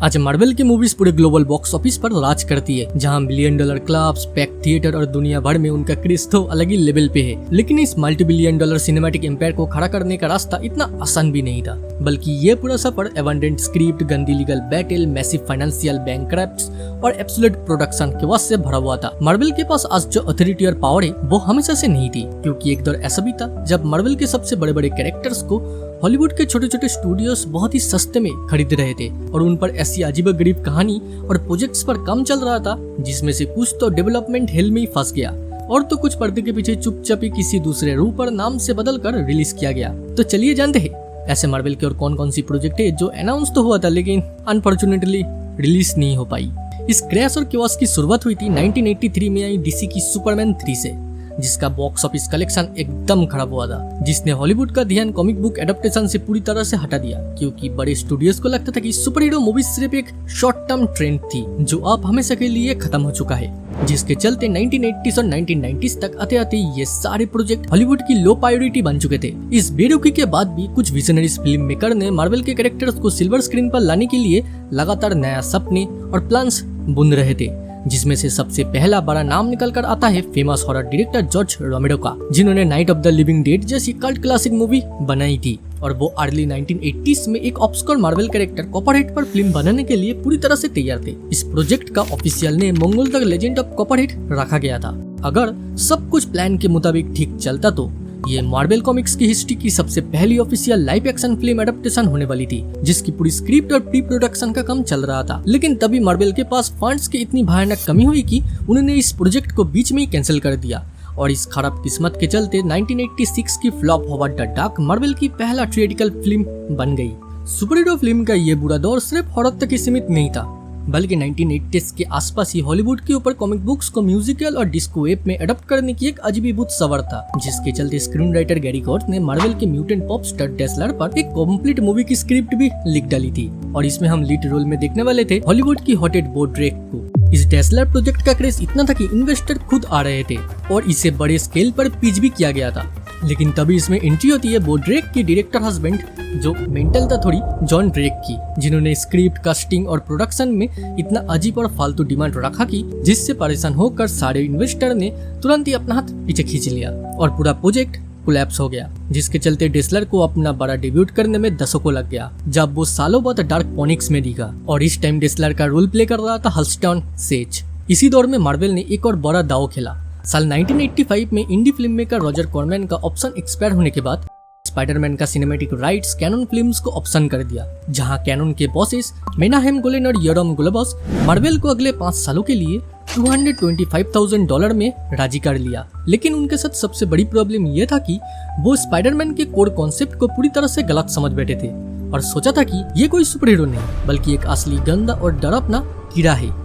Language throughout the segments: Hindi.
आज मार्वल की मूवीज पूरे ग्लोबल बॉक्स ऑफिस पर राज करती है, जहां $1 बिलियन क्लब्स, पैक थिएटर और दुनिया भर में उनका क्रेज तो अलग ही लेवल पे है। लेकिन इस $multi-billion सिनेमैटिक एम्पायर को खड़ा करने का रास्ता इतना आसान भी नहीं था, बल्कि ये पूरा सफर एबंडेंट स्क्रिप्ट, गंदी लीगल बैटल, मैसिव फाइनेंशियल बैंकरप्ट्स और एब्सोल्यूट प्रोडक्शन के वास्ते भरा हुआ था। मार्वल के पास आज जो अथॉरिटी और पावर है वो हमेशा से नहीं थी, क्योंकि एक दौर ऐसा भी था जब मार्वल के सबसे बड़े बड़े कैरेक्टर्स को हॉलीवुड के छोटे छोटे स्टूडियोज बहुत ही सस्ते में खरीद रहे थे और उन पर ऐसी अजीबोगरीब कहानी और प्रोजेक्ट्स पर काम चल रहा था जिसमें से कुछ तो डेवलपमेंट हेल में ही फंस गया और तो कुछ पर्दे के पीछे चुपचाप ही किसी दूसरे रूप पर नाम से बदल कर रिलीज किया गया। तो चलिए जानते हैं ऐसे मार्वल के और कौन कौन सी प्रोजेक्ट है जो अनाउंस तो हुआ था लेकिन अनफॉर्चुनेटली रिलीज नहीं हो पाई। इस क्रैश और कियोस्क की शुरुआत हुई थी 1983 में आई डीसी की सुपरमैन 3 से, जिसका बॉक्स ऑफिस कलेक्शन एकदम खराब हुआ था, जिसने हॉलीवुड का ध्यान कॉमिक बुक एडेप्टेशन से पूरी तरह से हटा दिया, क्योंकि बड़े स्टूडियोज को लगता था कि सुपर हीरो मूवीज सिर्फ एक शॉर्ट टर्म ट्रेंड थी जो अब हमेशा के लिए खत्म हो चुका है, जिसके चलते 1980s और 1990s तक आते आते ये सारे प्रोजेक्ट हॉलीवुड की लो प्रायोरिटी बन चुके थे। इस बेरुखी के बाद भी कुछ विजनरीज फिल्म मेकर ने मार्वल के कैरेक्टर्स को सिल्वर स्क्रीन पर लाने के लिए लगातार नया सपने और प्लान्स बुन रहे थे, जिसमें से सबसे पहला बड़ा नाम निकल कर आता है फेमस हॉरर डायरेक्टर जॉर्ज रोमेरो का, जिन्होंने night of the living dead जैसी कल्ट क्लासिक मूवी बनाई थी और वो अर्ली 1980s में एक ऑब्सक्योर मार्वल कैरेक्टर कॉपरहेड पर फिल्म बनाने के लिए पूरी तरह से तैयार थे। इस प्रोजेक्ट का official name Mongol the legend of copperhead रखा गया था। अगर सब कुछ प्लान के मुताबिक ठीक चलता तो ये मार्वल कॉमिक्स की हिस्ट्री की सबसे पहली official live action film adaptation होने वाली थी, जिसकी पूरी स्क्रिप्ट और प्री प्रोडक्शन का काम चल रहा था। लेकिन तभी मार्वल के पास फंड्स की इतनी भयानक कमी हुई कि उन्होंने इस प्रोजेक्ट को बीच में ही कैंसिल कर दिया और इस खराब किस्मत के चलते 1986 की flop hovered the dark Marvel की पहला थिएट्रिकल फिल्म बन गई। सुपर हीरो फिल्म का ये बुरा दौर सिर्फ हॉरर तक ही सीमित नहीं था, बल्कि 1980s के आसपास ही हॉलीवुड के ऊपर कॉमिक बुक्स को म्यूजिकल और डिस्को वेब में अडॉप्ट करने की एक अजीबोगरीब सवार था, जिसके चलते स्क्रीन राइटर गैरी गॉर्थ ने मार्वल के म्यूटेंट पॉप स्टार डेस्लर पर एक कंप्लीट मूवी की स्क्रिप्ट भी लिख डाली थी और इसमें हम लीड रोल में देखने वाले थे हॉलीवुड की हॉटेड बो ड्रेक को। इस डेस्लर प्रोजेक्ट का क्रेज इतना था कि इन्वेस्टर खुद आ रहे थे और इसे बड़े स्केल पर पिच भी किया गया था। लेकिन तभी इसमें एंट्री होती है बो ड्रेक की डायरेक्टर हस्बैंड, जो मेंटल था थोड़ी, जॉन ड्रेक की, जिन्होंने स्क्रिप्ट, कास्टिंग और प्रोडक्शन में इतना अजीब और फालतू डिमांड रखा कि जिससे परेशान होकर सारे इन्वेस्टर ने तुरंत ही अपना हाथ पीछे खींच लिया और पूरा प्रोजेक्ट कोलैप्स हो गया, जिसके चलते डेस्लर को अपना बड़ा डेब्यूट करने में दशकों लग गया, जब वो सालों बाद डार्क फोनिक्स में दिखा और इस टाइम डेस्लर का रोल प्ले कर रहा था हल्स्टन सेज। इसी दौर में मार्वल ने एक और बड़ा दाव खेला। साल 1985 में इंडी फिल्म मेकर रॉजर कॉर्मैन का ऑप्शन एक्सपायर होने के बाद स्पाइडरमैन का सिनेमैटिक राइट्स कैनन फिल्म्स को ऑप्शन कर दिया, जहां कैनन के बॉसेस मेनाहेम गोलेन और यरम गोलेबॉस मार्वल को अगले 5 सालों के लिए $225,000 में राजी कर लिया। लेकिन उनके साथ सबसे बड़ी प्रॉब्लम यह था कि वो स्पाइडरमैन के कोर कॉन्सेप्ट को पूरी तरह से गलत समझ बैठे थे और सोचा था कि ये कोई सुपर हीरो नहीं बल्कि एक असली गंदा और डरावना कीड़ा है।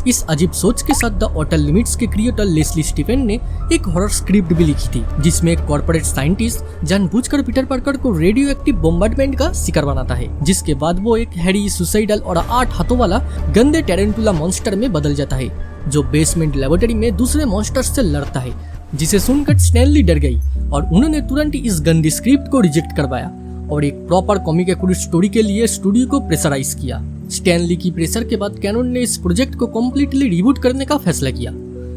इस अजीब सोच के साथ द आउटर लिमिट्स के क्रिएटर लेस्ली स्टीफन ने एक हॉरर स्क्रिप्ट भी लिखी थी, जिसमें एक कॉर्पोरेट साइंटिस्ट जानबूझकर पीटर पार्कर को रेडियो एक्टिव बॉम्बार्डमेंट का शिकार बनाता है, जिसके बाद वो एक हैरी, सुसाइडल और 8 हाथों वाला गंदे टेरेंटुला मॉन्स्टर में बदल जाता है, जो बेसमेंट लेबोरेटरी में दूसरे मॉन्स्टर्स से लड़ता है, जिसे सुनकर स्टैनली डर गई और उन्होंने तुरंत ही इस गंदी स्क्रिप्ट को रिजेक्ट करवाया और एक प्रॉपर कॉमिक एक्यूरेट स्टोरी के लिए स्टूडियो को प्रेशराइज किया। स्टैनली की प्रेशर के बाद कैनन ने इस प्रोजेक्ट को कम्प्लीटली रिबूट करने का फैसला किया,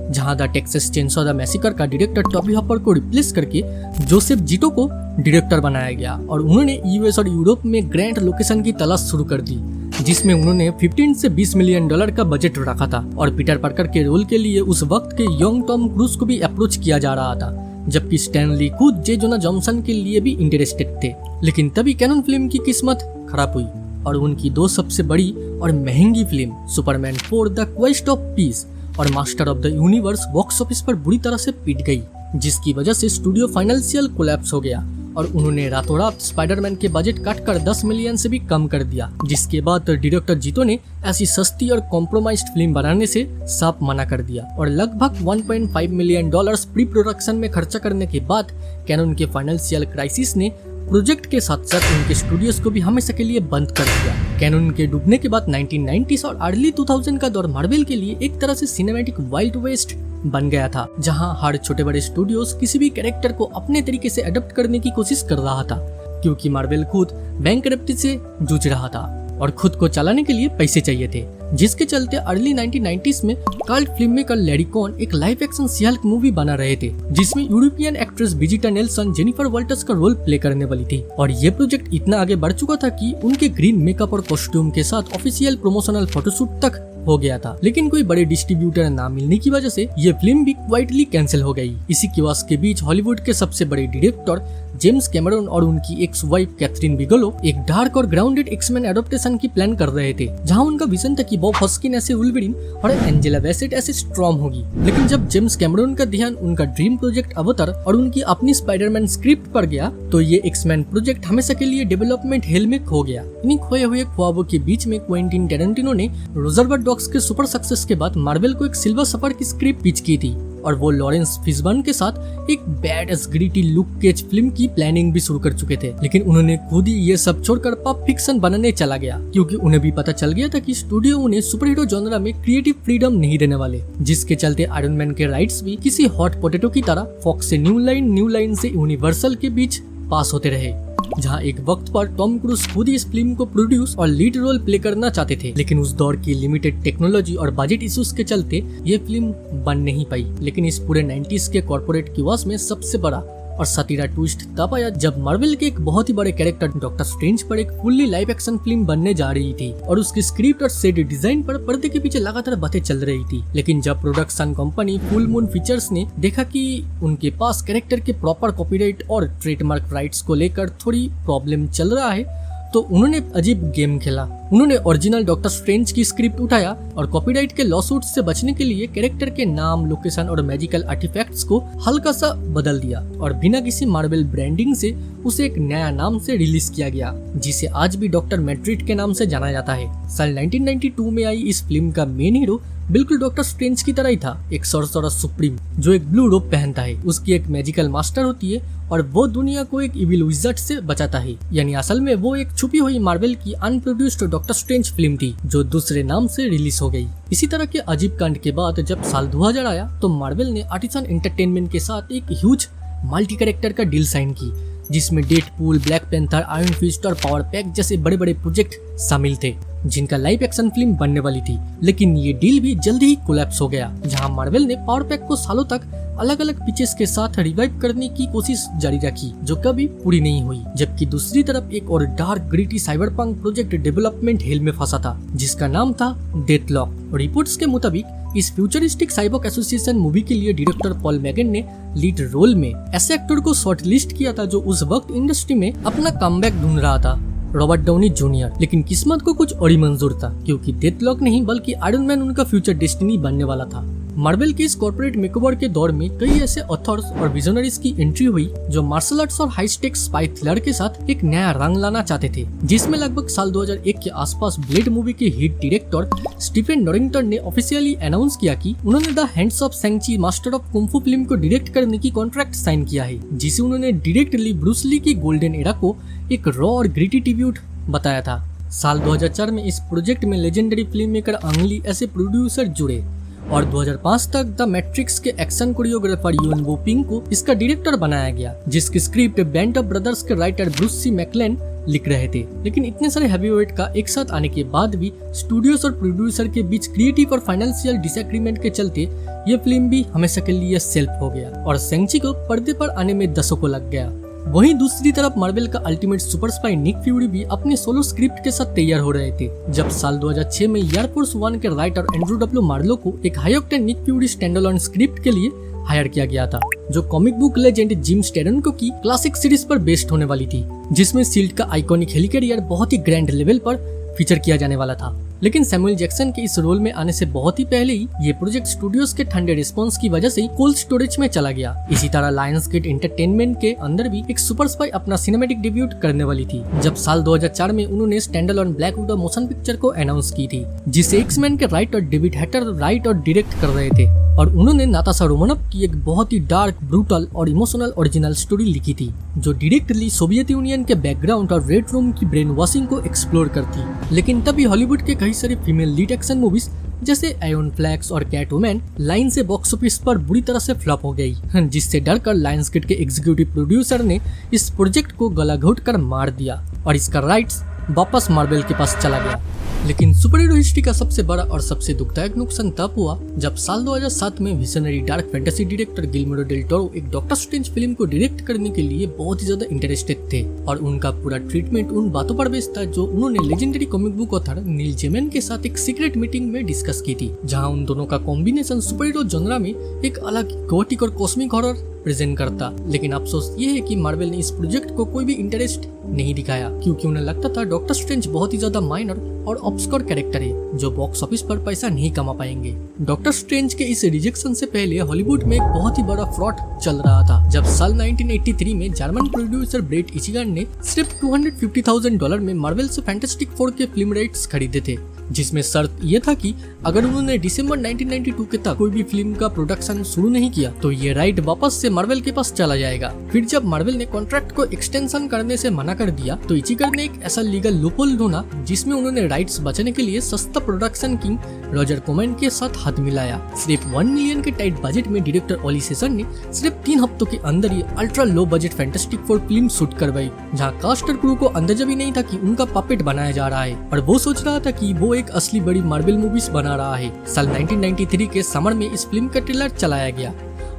जहां the Texas chainsaw the massacre का डायरेक्टर टॉबी हॉपर को रिप्लेस करके जोसेफ जीटो को डायरेक्टर बनाया गया और उन्होंने यूएस और यूरोप में ग्रैंड लोकेशन की तलाश शुरू कर दी, जिसमें उन्होंने 15 से $20 मिलियन का बजट रखा था और पीटर पार्कर के रोल के लिए उस वक्त के यंग टॉम क्रूज को भी अप्रोच किया जा रहा था, जबकि स्टैनली खुद जे जोना जॉनसन के लिए भी इंटरेस्टेड थे। लेकिन तभी कैनन फिल्म की किस्मत खराब हुई और उनकी 2 सबसे बड़ी और महंगी film Superman 4 the quest of peace और master of the universe box office पर बुरी तरह से पिट गई, जिसकी वजह से स्टूडियो फाइनेंशियल कोलैप्स हो गया और उन्होंने रातों रात स्पाइडरमैन के बजट काटकर 10 मिलियन से भी कम कर दिया, जिसके बाद डायरेक्टर जीतो ने ऐसी सस्ती और कॉम्प्रोमाइज्ड फिल्म बनाने से साफ मना कर दिया और लगभग $1.5 मिलियन प्री प्रोडक्शन में खर्चा करने के बाद कैनन के फाइनेंशियल क्राइसिस ने प्रोजेक्ट के साथ साथ उनके स्टूडियोज को भी हमेशा के लिए बंद कर दिया। कैनन के डूबने के बाद 1990s और अर्ली 2000 का दौर मार्वल के लिए एक तरह से सिनेमैटिक वाइल्ड वेस्ट बन गया था, जहां हर छोटे बड़े स्टूडियोज किसी भी कैरेक्टर को अपने तरीके से अडॉप्ट करने की कोशिश कर रहा था, क्योंकि मार्वल खुद बैंकरप्टी से जूझ रहा था। और खुद को चलाने के लिए पैसे चाहिए थे, जिसके चलते अर्ली 1990s में cult film maker Larry Cohen एक live action she hulk movie बना रहे थे, जिसमें European actress Brigitte Nielsen Jennifer Walters का रोल प्ले करने वाली थी। और ये प्रोजेक्ट इतना आगे बढ़ चुका था कि उनके ग्रीन मेकअप और कॉस्ट्यूम के साथ ऑफिशियल प्रमोशनल फोटोशूट तक हो गया था, लेकिन कोई बड़े डिस्ट्रीब्यूटर ना मिलने की वजह से ये फिल्म भी क्वाइटली कैंसिल हो गई। इसी किवास के बीच हॉलीवुड के सबसे बड़े डायरेक्टर जेम्स कैमरन और उनकी एक्स वाइफ कैथरीन बिगेलो एक डार्क और ग्राउंडेड एक्समैन एडॉप्टेशन की प्लान कर रहे थे, जहां उनका विजन था कि बॉब हॉस्किन ऐसे वुल्वरीन और एंजेला बैसेट ऐसे स्ट्रॉन्ग होगी। लेकिन जब जेम्स कैमरन का ध्यान उनका ड्रीम प्रोजेक्ट अवतार और उनकी अपनी स्पाइडरमैन स्क्रिप्ट पर गया, तो ये एक्समैन प्रोजेक्ट हमेशा के लिए डेवलपमेंट हेल में खो गया। इन्हीं खोए हुए ख्वाबों के बीच में क्वेंटिन टैरेंटिनो ने रिजर्वायर डॉग्स के सुपर सक्सेस के बाद मार्वल को एक सिल्वर सफर की स्क्रिप्ट पिच की थी, और वो लॉरेंस फिशबर्न के साथ एक badass gritty Luke Cage film की प्लानिंग भी शुरू कर चुके थे। लेकिन उन्होंने खुद ही ये सब छोड़कर पप फिक्शन बनाने चला गया, क्योंकि उन्हें भी पता चल गया था कि स्टूडियो उन्हें सुपर हीरो जॉनरा में क्रिएटिव फ्रीडम नहीं देने वाले, जिसके चलते आयरन मैन के राइट्स भी किसी हॉट पोटैटो की तरह फॉक्स से न्यू लाइन से यूनिवर्सल के बीच पास होते रहे, जहां एक वक्त पर टॉम क्रूज खुद ही इस फिल्म को प्रोड्यूस और लीड रोल प्ले करना चाहते थे। लेकिन उस दौर की लिमिटेड टेक्नोलॉजी और बजट इश्यूज के चलते ये फिल्म बन नहीं पाई। लेकिन इस पूरे 90s के कॉर्पोरेट किवास में सबसे बड़ा और सतीरा ट्विस्ट तब आया जब मार्वल के एक बहुत ही बड़े कैरेक्टर डॉक्टर स्ट्रेंज पर एक फुल्ली लाइव एक्शन फिल्म बनने जा रही थी, और उसकी स्क्रिप्ट और सेट डिजाइन पर पर्दे के पीछे लगातार बातें चल रही थी। लेकिन जब production company full moon pictures ने देखा कि उनके पास कैरेक्टर के प्रॉपर कॉपीराइट और ट्रेडमार्क राइट्स को लेकर थोड़ी प्रॉब्लम चल रहा है, तो उन्होंने अजीब गेम खेला। उन्होंने ओरिजिनल डॉक्टर स्ट्रेंज की स्क्रिप्ट उठाया और कॉपीराइट के लॉसूट से बचने के लिए कैरेक्टर के नाम, लोकेशन और मैजिकल आर्टिफैक्ट्स को हल्का सा बदल दिया, और बिना किसी मार्वल ब्रांडिंग से उसे एक नया नाम से रिलीज किया गया, जिसे आज भी डॉक्टर मैट्रिट के नाम से जाना जाता है। साल 1992 में आई इस फिल्म का मेन हीरो बिल्कुल डॉक्टर स्ट्रेंज की तरह ही था, एक सॉर्सरर सुप्रीम जो एक ब्लू रोब पहनता है। उसकी एक मैजिकल मास्टर होती है और वो दुनिया को एक इविल विज़ार्ड से बचाता है। यानी असल में वो एक छुपी हुई मार्वल की अनप्रोड्यूस्ड डॉक्टर स्ट्रेंज फिल्म थी, जो दूसरे नाम से रिलीज हो गई। इसी तरह के अजीब कांड के बाद जब साल 2000 आया, तो मार्वल ने आर्टिसन एंटरटेनमेंट के साथ एक ह्यूज मल्टी कैरेक्टर का डील साइन की, जिसमें Deadpool, Black Panther, Iron Fist और पावर पैक जैसे बड़े बड़े प्रोजेक्ट शामिल थे, जिनका लाइव एक्शन फिल्म बनने वाली थी। लेकिन ये डील भी जल्दी ही कोलैप्स हो गया, जहां मार्वल ने पावर पैक को सालों तक अलग अलग पिचेस के साथ रिवाइव करने की कोशिश जारी रखी, जो कभी पूरी नहीं हुई। जबकि दूसरी तरफ एक और dark gritty cyberpunk project development hello में फंसा था, जिसका नाम था डेथलॉक। रिपोर्ट्स के मुताबिक इस फ्यूचरिस्टिक साइबोर्ग एसोसिएशन मूवी के लिए डायरेक्टर पॉल मैगन ने लीड रोल में ऐसे एक्टर को शॉर्टलिस्ट किया था जो उस वक्त इंडस्ट्री में अपना कमबैक ढूंढ रहा था, रॉबर्ट डाउनी जूनियर। लेकिन किस्मत को कुछ और ही मंजूर था, क्योंकि डेथलॉक नहीं बल्कि आयरन मैन उनका फ्यूचर डेस्टिनी बनने वाला था। मार्वल के इस कॉर्पोरेट मेकओवर के दौर में कई ऐसे ऑथर्स और विजनरीज की एंट्री हुई जो मार्शल आर्ट्स और हाई स्टेक्स स्पाई थ्रिलर के साथ एक नया रंग लाना चाहते थे, जिसमें लगभग साल 2001 के आसपास ब्लेड मूवी के हिट डायरेक्टर स्टीफन नॉरिंगटन ने ऑफिशियली अनाउंस किया कि उन्होंने the hands of शैंग-ची master of kung फू फिल्म को डायरेक्ट करने की कॉन्ट्रैक्ट साइन किया है, जिसे उन्होंने डायरेक्टली ब्रूस ली की गोल्डन एरा को एक रॉ और ग्रिटी ट्रिब्यूट बताया था। साल 2004 में इस प्रोजेक्ट में लेजेंडरी फिल्म मेकर अंग ली ऐसे प्रोड्यूसर जुड़े, और 2005 तक द मैट्रिक्स के एक्शन कोरियोग्राफर युएन वो पिंग को इसका डायरेक्टर बनाया गया, जिसकी स्क्रिप्ट बैंड ऑफ ब्रदर्स के राइटर ब्रूस सी मैकलेन लिख रहे थे। लेकिन इतने सारे हैवीवेट का एक साथ आने के बाद भी स्टूडियोज और प्रोड्यूसर के बीच क्रिएटिव और फाइनेंशियल डिसएग्रीमेंट के चलते ये फिल्म भी हमेशा के लिए सेल्फ हो गया, और शैंग-ची को पर्दे पर आने में दशकों लग गया। वहीं दूसरी तरफ मार्वल का ultimate super spy Nick Fury भी अपने सोलो स्क्रिप्ट के साथ तैयार हो रहे थे, जब साल 2006 में एयरफोर्स 1 के राइटर एंड्रू डब्ल्यू मार्लो को एक high octane Nick Fury standalone script के लिए हायर किया गया था, जो comic book legend Jim Steranko की क्लासिक सीरीज पर बेस्ड होने वाली थी, जिसमें शील्ड का आइकॉनिक हेलिकैरियर बहुत ही ग्रैंड लेवल पर फीचर किया जाने वाला था। लेकिन सैमुअल जैक्सन के इस रोल में आने से बहुत ही पहले ही ये प्रोजेक्ट स्टूडियोज के ठंडे रिस्पांस की वजह से कोल्ड स्टोरेज में चला गया। इसी तरह लायंसगेट एंटरटेनमेंट के अंदर भी एक सुपर स्पाई अपना सिनेमैटिक डेब्यूट करने वाली थी, जब साल 2004 में उन्होंने standalone black window motion picture को अनाउंस की थी, जिसे एक्स-मैन के राइटर डेविड हैटर राइट और डायरेक्ट कर रहे थे, और उन्होंने नाताशा रोमानोव की एक बहुत ही डार्क, ब्रूटल और इमोशनल ओरिजिनल स्टोरी लिखी थी, जो डायरेक्टली सोवियत यूनियन के बैकग्राउंड और रेड रूम की ब्रेन वॉशिंग को एक्सप्लोर करती। लेकिन तभी हॉलीवुड के कई सारे फीमेल लीड एक्शन मूवीज जैसे आयरन फ्लैग्स और कैटवुमैन लाइन से बॉक्स ऑफिस पर बुरी तरह से फ्लॉप हो गई, जिससे डरकर लायंसगेट के एग्जीक्यूटिव प्रोड्यूसर ने इस प्रोजेक्ट को गला घोट कर मार दिया और इसका राइट्स वापस मार्वल के पास चला गया। लेकिन सुपर हीरो हिस्ट्री का सबसे बड़ा और सबसे दुखदायक नुकसान तब हुआ जब साल 2007 में visionary dark fantasy director Guillermo del Toro एक डॉक्टर स्ट्रेंज फिल्म को डायरेक्ट करने के लिए बहुत ही ज्यादा इंटरेस्टेड थे और उनका पूरा ट्रीटमेंट उन बातों पर बेस्ड था जो उन्होंने लेजेंडरी कॉमिक बुक ऑथर नील जेमैन के साथ एक सीक्रेट मीटिंग में डिस्कस की थी, जहां उन दोनों का कॉम्बिनेशन सुपर हीरो जॉनरा में एक अलग गोटिक और कॉस्मिक हॉरर प्रेजेंट करता। लेकिन अफसोस ये है कि मार्वल ने इस प्रोजेक्ट को कोई भी इंटरेस्ट नहीं दिखाया, क्योंकि उन्हें लगता था डॉक्टर स्ट्रेंज बहुत ही ज्यादा माइनर और ऑब्सक्योर कैरेक्टर है जो बॉक्स ऑफिस पर पैसा नहीं कमा पाएंगे। डॉक्टर स्ट्रेंज के इस रिजेक्शन से पहले हॉलीवुड में एक बहुत ही बड़ा फ्रॉड चल रहा था, जब साल 1983 में जर्मन प्रोड्यूसर ब्रेट इचिगान ने सिर्फ $250,000 में मार्वल से फैंटास्टिक फोर के फिल्म राइट्स खरीदे थे, जिसमें शर्त यह था कि अगर उन्होंने दिसंबर 1992 के तक कोई भी फिल्म का प्रोडक्शन शुरू नहीं किया तो ये राइट वापस से मार्वल के पास चला जाएगा। फिर जब मार्वल ने कॉन्ट्रैक्ट को एक्सटेंशन करने से मना कर दिया तो इचिगान ने एक ऐसा लीगल लूपहोल ढूंढा जिसमें उन्होंने राइट्स बचाने के लिए सस्ता प्रोडक्शन किंग रॉजर कॉमेन के साथ हाथ मिलाया। सिर्फ 1 मिलियन के टाइट बजट में डायरेक्टर ओली सेसन ने सिर्फ 3 हफ्तों के अंदर ही ultra low budget Fantastic Four film shoot करवाई, जहां कास्ट और क्रू को अंदाजा भी नहीं था कि उनका पपेट बनाया जा रहा है और वो सोच रहा था कि वो एक असली बड़ी मार्वल मूवीज बना रहा है। साल 1993 के समर में इस फिल्म का ट्रेलर चलाया गया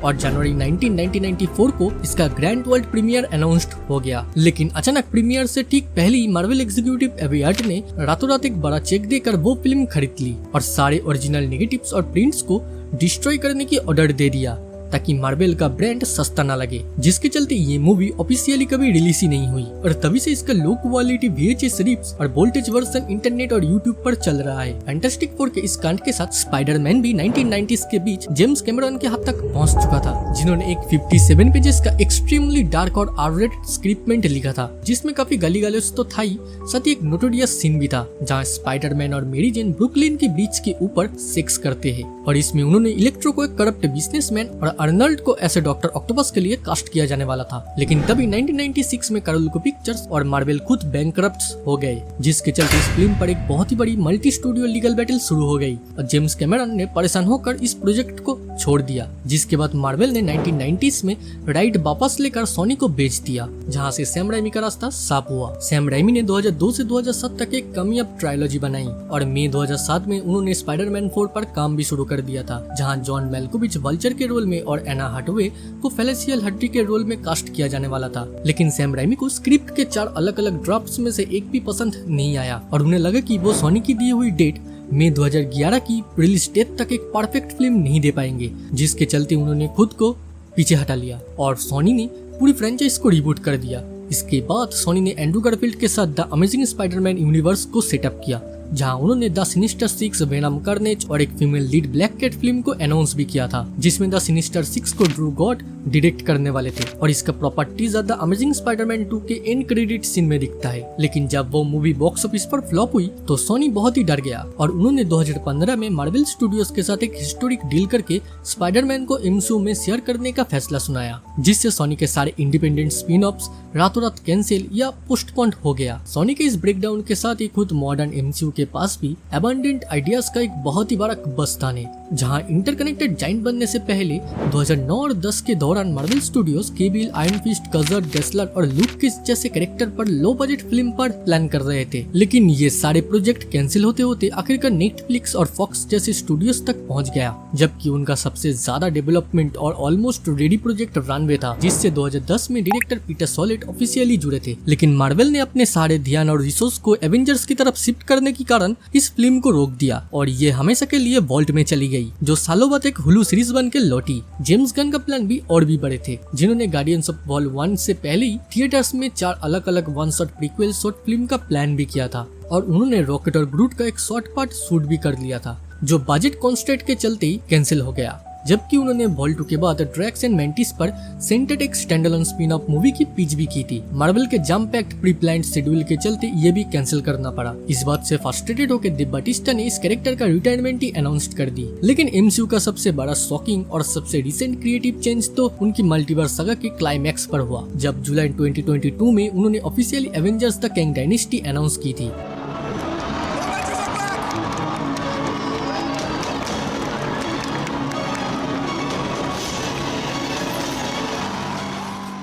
और जनवरी 1994 को इसका ग्रैंड वर्ल्ड प्रीमियर अनाउंस्ड हो गया। लेकिन अचानक प्रीमियर से ठीक पहले ही मार्वल एग्जीक्यूटिव एवियट ने रातों रात एक बड़ा चेक देकर वो फिल्म खरीद ली और सारे ओरिजिनल नेगेटिव्स और प्रिंट्स को डिस्ट्रॉय करने की ऑर्डर दे दिया ताकि मार्वल का ब्रांड सस्ता ना लगे, जिसके चलते ये मूवी ऑफिशियली कभी रिलीज ही नहीं हुई और तभी से इसका लो क्वालिटी VHS रिप्स और वोल्टेज वर्जन इंटरनेट और यूट्यूब पर चल रहा है। फैंटास्टिक फोर के इस कांड के साथ स्पाइडरमैन भी 1990s के बीच जेम्स कैमरन के हाथ तक पहुंच चुका था, जिन्होंने एक 57 पेजेस का एक्सट्रीमली डार्क और R-rated स्क्रिप्टमेंट लिखा था, जिसमें काफी गाली गलौज तो था ही, साथ ही एक नोटोरियस सीन भी था जहाँ स्पाइडरमैन और मेरी जेन ब्रुकलिन के ब्रिज के ऊपर सेक्स करते हैं और इसमें उन्होंने इलेक्ट्रो को एक करप्ट बिजनेसमैन और अर्नल्ड को ऐसे डॉक्टर ऑक्टोपस के लिए कास्ट किया जाने वाला था। लेकिन तभी 1996 में कार्लको पिक्चर्स और मार्वल खुद बैंकरप्ट हो गए, जिसके चलते इस फिल्म पर एक बहुत ही बड़ी मल्टी स्टूडियो लीगल बैटल शुरू हो गई और जेम्स कैमरन ने परेशान होकर इस प्रोजेक्ट को छोड़ दिया, जिसके बाद मार्वल ने 1990s में राइट वापस लेकर सोनी को बेच दिया, जहां से सैम राइमी का रास्ता साफ हुआ। सैम राइमी ने 2002 से 2007 तक एक कमियाब ट्रायलॉजी बनाई और मई 2007 में उन्होंने स्पाइडरमैन 4 पर काम भी शुरू कर दिया था, जहां जॉन मेल्कोविच वल्चर के रोल में और एना हाथवे को फेलिसिया हड्डी के रोल में कास्ट किया जाने वाला था। लेकिन सैम राइमी को स्क्रिप्ट के 4 अलग अलग ड्राफ्ट्स में से एक भी पसंद नहीं आया और उन्हें लगा कि वो सोनी की दी हुई डेट मई 2011 की रिलीज डेट तक एक परफेक्ट फिल्म नहीं दे पाएंगे, जिसके चलते उन्होंने खुद को पीछे हटा लिया और सोनी ने पूरी फ्रेंचाइज को रिबूट कर दिया। इसके बाद सोनी ने एंड्रू गारफील्ड के साथ द अमेजिंग स्पाइडरमैन यूनिवर्स को सेटअप किया, जहां उन्होंने द सिनिस्टर 6, वेनम, कार्नेज और एक female lead Black Cat film को अनाउंस भी किया था, जिसमें द सिनिस्टर 6 को ड्रू गॉड डायरेक्ट करने वाले थे और इसका proper teaser the amazing Spiderman 2 के एंड क्रेडिट सीन में दिखता है। लेकिन जब वो मूवी बॉक्स ऑफिस पर फ्लॉप हुई तो सोनी बहुत ही डर गया और उन्होंने 2015 में मार्वल स्टूडियोज के साथ एक हिस्टोरिक डील करके स्पाइडरमैन को एमसीयू में शेयर करने का फैसला सुनाया, जिससे सोनी के सारे इंडिपेंडेंट स्पिन ऑफ्स रातों रात कैंसिल या पोस्टपोन्ड हो गया। सोनी के इस ब्रेकडाउन के साथ ही खुद मॉडर्न एमसीयू के पास भी अबंडेंट आइडियाज का एक बहुत ही बड़ा बस्तान है, जहां इंटरकनेक्टेड जाइंट बनने से पहले 2009 और 10 के दौरान Marvel Studios Cable, Iron Fist, Kazar, Dazzler और लूक किस जैसे कैरेक्टर पर लो बजट फिल्म पर प्लान कर रहे थे। लेकिन ये सारे प्रोजेक्ट कैंसिल होते होते आखिरकार नेटफ्लिक्स और फॉक्स जैसे स्टूडियोज तक पहुंच गया, जबकि उनका सबसे ज्यादा डेवलपमेंट और ऑलमोस्ट रेडी प्रोजेक्ट रनवे था, जिससे 2010 में डायरेक्टर पीटर सोलेट ऑफिशियली जुड़े थे। लेकिन मार्वल ने अपने सारे ध्यान और रिसोर्स को एवेंजर्स की तरफ शिफ्ट करने के कारण इस फिल्म को रोक दिया और ये हमेशा के लिए वॉल्ट में चली गई, जो सालों बाद एक हुलू सीरीज बन के लौटी। जेम्स गन का प्लान भी और भी बड़े थे, जिन्होंने गार्डियंस ऑफ वॉल 1 से पहले ही थिएटर्स में 4 अलग अलग one shot prequel short film का प्लान भी किया था और उन्होंने रॉकेट और ग्रूट का एक शॉर्ट पार्ट शूट भी कर लिया था, जो बजट कॉन्स्ट्रेंट के चलते ही कैंसिल हो गया। जबकि उन्होंने वॉल 2 के बाद ड्रैक्स एंड मेंटिस पर सेंटेड एक स्टैंडअलोन स्पिन ऑफ मूवी की पिच भी की थी। मार्वल के jam packed pre planned schedule के चलते ये भी कैंसिल करना पड़ा। इस बात से फ्रस्ट्रेटेड होकर द बाटिस्टा ने इस कैरेक्टर का रिटायरमेंट ही अनाउंस कर दी। लेकिन एमसीयू का सबसे बड़ा शॉकिंग और सबसे रिसेंट क्रिएटिव चेंज तो उनकी मल्टीवर्स सागा के क्लाइमैक्स पर हुआ, जब जुलाई 2022 में उन्होंने officially Avengers the Kang Dynasty announce की थी।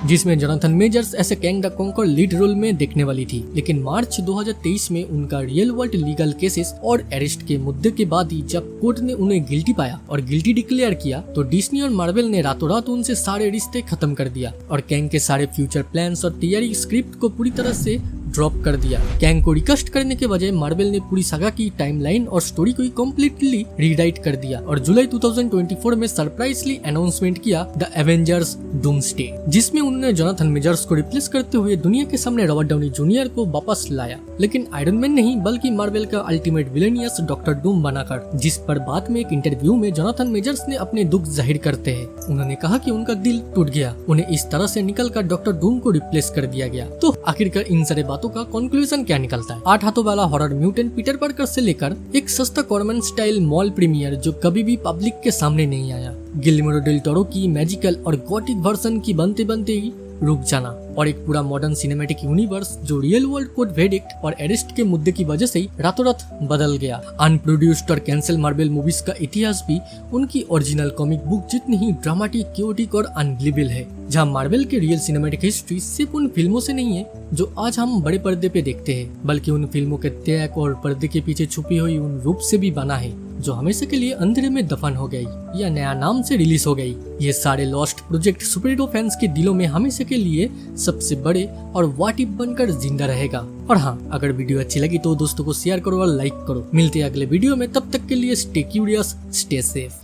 जिसमें Jonathan Majors as Kang the Conqueror lead role में देखने वाली थी। लेकिन मार्च 2023 में उनका रियल वर्ल्ड लीगल केसेस और अरेस्ट के मुद्दे के बाद ही जब कोर्ट ने उन्हें गिल्टी पाया और गिल्टी डिक्लेयर किया तो डिज्नी और मार्वल ने रातों रात उनसे सारे रिश्ते खत्म कर दिया और कैंग के सारे फ्यूचर प्लान्स और तैयारी स्क्रिप्ट को पूरी तरह से ड्रॉप कर दिया। कैंग को रिकास्ट करने के बजाय मार्वल ने पूरी सागा की टाइमलाइन और स्टोरी को कम्प्लीटली रीराइट कर दिया और जुलाई 2024 में सरप्राइजली अनाउंसमेंट किया द एवेंजर्स डूम्सडे, जिसमें उन्होंने जोनाथन मेजर्स को रिप्लेस करते हुए दुनिया के सामने रॉबर्ट डाउनी जूनियर को वापस लाया, लेकिन आयरन मैन नहीं बल्कि मार्वल का अल्टीमेट विलेनियस डॉक्टर डूम बनाकर, जिस पर बाद में एक इंटरव्यू में जोनाथन मेजर्स ने अपने दुख जाहिर करते हैं। उन्होंने कहा कि उनका दिल टूट गया, उन्हें इस तरह से निकलकर डॉक्टर डूम को रिप्लेस कर दिया गया। तो आखिरकार इन सारे बातों का कंक्लूजन क्या निकलता है? 8 हाथों वाला हॉरर म्यूटेंट पीटर पार्कर से लेकर एक सस्ता कॉर्मन स्टाइल मॉल प्रीमियर जो कभी भी पब्लिक के सामने नहीं आया, गिल्लेर्मो डेल टोरो की मैजिकल और गॉथिक वर्जन की बनते बनते ही रुक जाना, और एक पूरा मॉडर्न सिनेमैटिक यूनिवर्स जो रियल वर्ल्ड कोर्ट वेडिक्ट और अरेस्ट के मुद्दे की वजह से ही रातों रात बदल गया। अनप्रोड्यूस्ड और कैंसिल मार्वल मूवीज का इतिहास भी उनकी ओरिजिनल कॉमिक बुक जितनी ही ड्रामेटिक, क्योटिक और अनबिलीवेबल है, जहां मार्वल की रियल सिनेमैटिक हिस्ट्री सिर्फ उन फिल्मों से नहीं है जो आज हम बड़े पर्दे पे देखते हैं, बल्कि उन फिल्मों के त्याग और पर्दे के पीछे छुपी हुई उन रूप से भी बना है जो हमेशा के लिए अंधेरे में दफन हो गई या नया नाम से रिलीज हो गई। ये सारे लॉस्ट प्रोजेक्ट सुपरहीरो फैंस के दिलों में हमेशा के लिए सबसे बड़े और व्हाट इफ बनकर जिंदा रहेगा। और हाँ, अगर वीडियो अच्छी लगी तो दोस्तों को शेयर करो और लाइक करो। मिलते हैं अगले वीडियो में, तब तक के लिए स्टे क्यूरियस, स्टे सेफ।